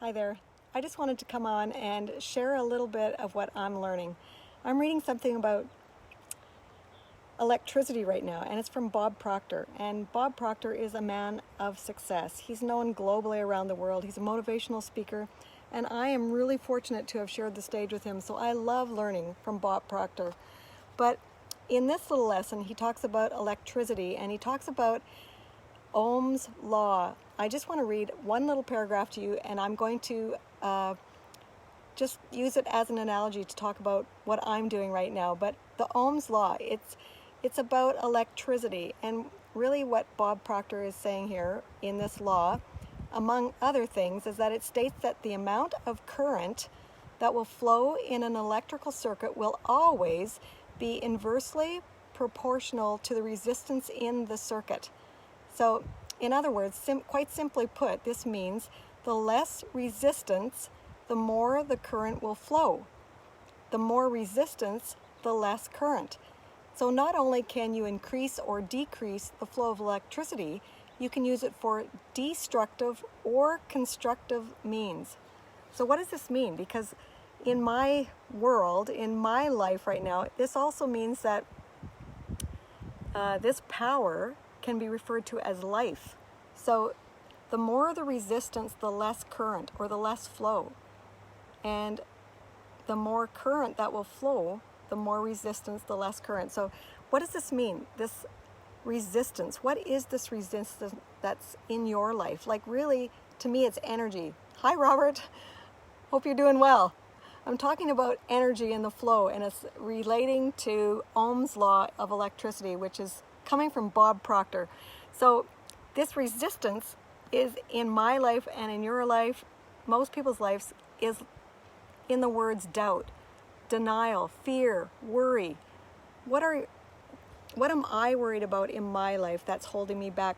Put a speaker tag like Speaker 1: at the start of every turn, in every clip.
Speaker 1: Hi there. I just wanted to come on and share a little bit of what I'm learning. I'm reading something about electricity right now, and it's from Bob Proctor. And Bob Proctor is a man of success. He's known globally around the world. He's a motivational speaker, and I am really fortunate to have shared the stage with him. So I love learning from Bob Proctor. But in this little lesson, he talks about electricity, and he talks about Ohm's law. I just want to read one little paragraph to you, and I'm going to just use it as an analogy to talk about what I'm doing right now. But the Ohm's law, it's about electricity, and really what Bob Proctor is saying here in this law, among other things, is that it states that the amount of current that will flow in an electrical circuit will always be inversely proportional to the resistance in the circuit. So, in other words, quite simply put, this means the less resistance, the more the current will flow. The more resistance, the less current. So not only can you increase or decrease the flow of electricity, you can use it for destructive or constructive means. So what does this mean? Because in my world, in my life right now, this also means that this power can be referred to as life. So the more the resistance, the less current or the less flow. And the more current that will flow, the more resistance, the less current. So what does this mean? This resistance, what is this resistance that's in your life? Like really, to me, it's energy. Hi, Robert. Hope you're doing well. I'm talking about energy and the flow, and it's relating to Ohm's law of electricity, which is coming from Bob Proctor. So this resistance is in my life and in your life, most people's lives, is in the words doubt, denial, fear, worry. What am I worried about in my life that's holding me back?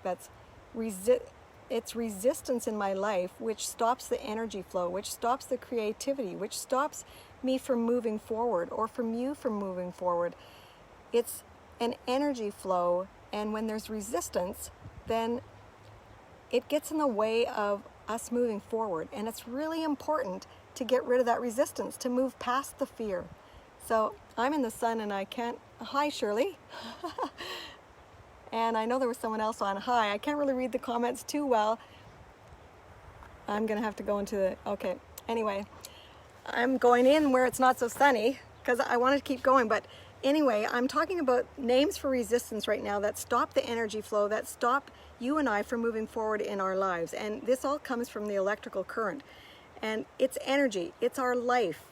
Speaker 1: It's resistance in my life which stops the energy flow, which stops the creativity, which stops me from moving forward or from you from moving forward. It's an energy flow, and when there's resistance, then it gets in the way of us moving forward. And it's really important to get rid of that resistance, to move past the fear. So I'm in the sun and I can't, hi Shirley. And I know there was someone else on, hi. I can't really read the comments too well. I'm gonna have to go into the, okay. Anyway, I'm going in where it's not so sunny because I wanted to keep going, but anyway, I'm talking about names for resistance right now that stop the energy flow, that stop you and I from moving forward in our lives. And this all comes from the electrical current. And it's energy, it's our life.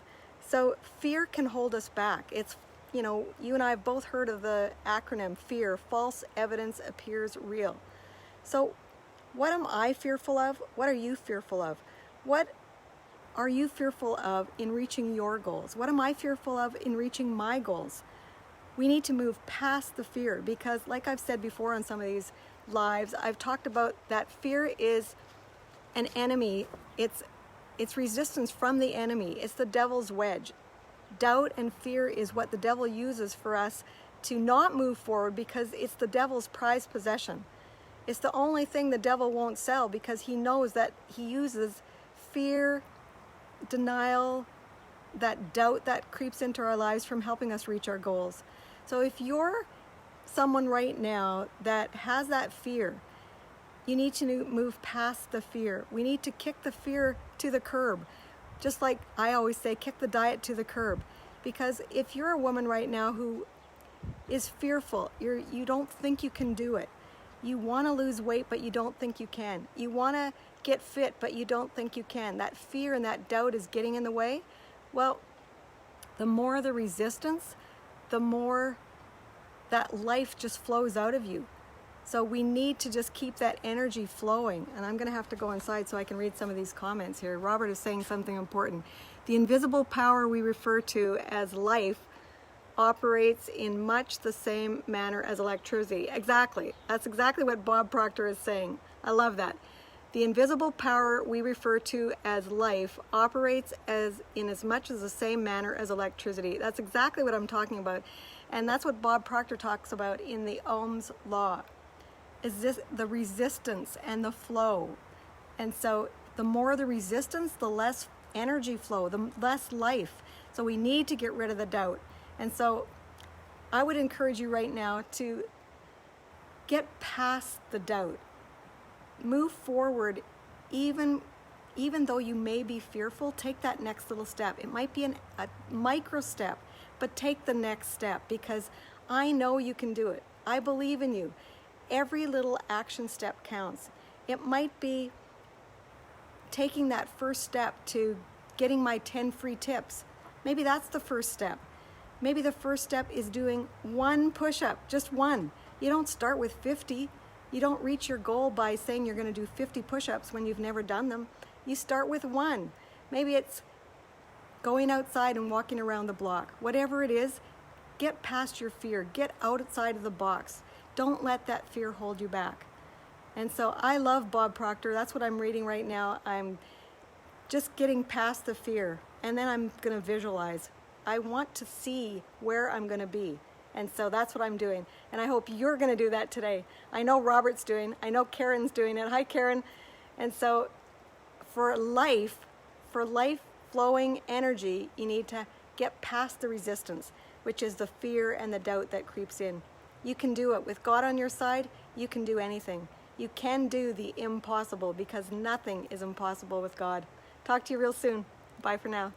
Speaker 1: So fear can hold us back. It's, you know, you and I have both heard of the acronym FEAR, false evidence appears real. So what am I fearful of? What are you fearful of? What are you fearful of in reaching your goals? What am I fearful of in reaching my goals? We need to move past the fear because, like I've said before on some of these lives, I've talked about that fear is an enemy. It's resistance from the enemy. It's the devil's wedge. Doubt and fear is what the devil uses for us to not move forward because it's the devil's prized possession. It's the only thing the devil won't sell because he knows that he uses fear, denial, that doubt that creeps into our lives from helping us reach our goals. So if you're someone right now that has that fear, you need to move past the fear. We need to kick the fear to the curb. Just like I always say, kick the diet to the curb. Because if you're a woman right now who is fearful, you don't think you can do it. You want to lose weight, but you don't think you can. You want to get fit, but you don't think you can. That fear and that doubt is getting in the way. Well, the more the resistance, the more that life just flows out of you. So we need to just keep that energy flowing. And I'm going to have to go inside so I can read some of these comments here. Robert is saying something important. The invisible power we refer to as life operates in much the same manner as electricity. Exactly. That's exactly what Bob Proctor is saying. I love that. The invisible power we refer to as life operates in as much as the same manner as electricity. That's exactly what I'm talking about. And that's what Bob Proctor talks about in the Ohm's law. Is this the resistance and the flow. And so The more the resistance, the less energy flow, the less life. So we need to get rid of the doubt. And so I would encourage you right now to get past the doubt. Move forward, even though you may be fearful. Take that next little step. It might be a micro step, but take the next step, because I know you can do it. I believe in you. Every little action step counts. It might be taking that first step to getting my 10 free tips. Maybe that's the first step. Maybe the first step is doing one push-up, just one. You don't start with 50. You don't reach your goal by saying you're going to do 50 push-ups when you've never done them. You start with one. Maybe it's going outside and walking around the block. Whatever it is, get past your fear. Get outside of the box. Don't let that fear hold you back. And so I love Bob Proctor. That's what I'm reading right now. I'm just getting past the fear, and then I'm going to visualize. I want to see where I'm going to be. And so that's what I'm doing. And I hope you're going to do that today. I know Robert's doing. I know Karen's doing it. Hi, Karen. And so for life flowing energy, you need to get past the resistance, which is the fear and the doubt that creeps in. You can do it. With God on your side, you can do anything. You can do the impossible, because nothing is impossible with God. Talk to you real soon. Bye for now.